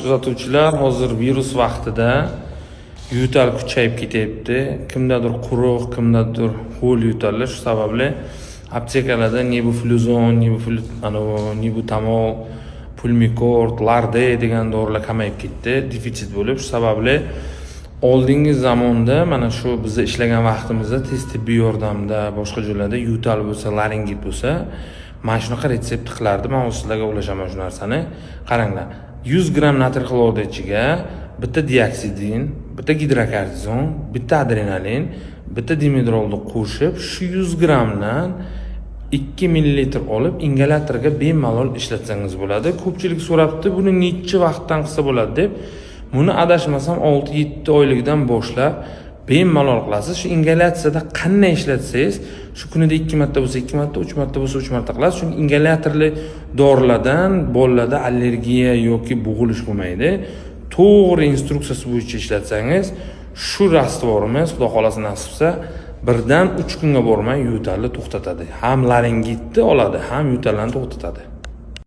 kuzatuvchilar, hozir virus vaqtida yo'tal kuchayib ketyapti. Kimdadir quruq, kimdadir ho'l yo'tallar. Shu sababli aptekalarda Nebufluzon, Nebutamol, Pulmicort, Larde degan dorilar kamayib ketdi, defitsit bo'lib. Shu sababli oldingi zamonda mana shu biz ishlagan vaqtimizda tez tibbiy yordamda boshqa joylarda yo'tal bo'lsa, laringit bo'lsa, mana shunaqa retsept qilardi. Men sizlarga ulashaman shu narsani. Qaranglar. 100 gram natriy xlorida ichiga bitta dioksidin, bitta gidrokortizon, bitta adrenalin, bitta dimedrolni qo'shib, shu 100 gramdan 2 ml olib ingalyatorga bemalol ishlatsangiz bo'ladi. Ko'pchilik so'rabdi, buni necha vaqtdan qilsa bo'ladi deb. Buni adashmasam 6-7 oylikdan boshlab bemalol qilasiz. Shu ingalyatsiyada qanday ishlatsangiz, shu kunida 2 marta bo'lsa 2 marta, 3 marta bo'lsa 3 marta qilasiz. Chunki ingalyatorli dorilardan bolalarda allergiya yoki bo'g'ilish bo'lmaydi. To'g'ri instruksiyasi bo'yicha ishlatsangiz, shu rastvorimiz, xudo xolasa nasib qilsa, birdan 3 kunga bormay yo'talni to'xtatadi. Ham laringitni oladi, ham yo'talni to'xtatadi.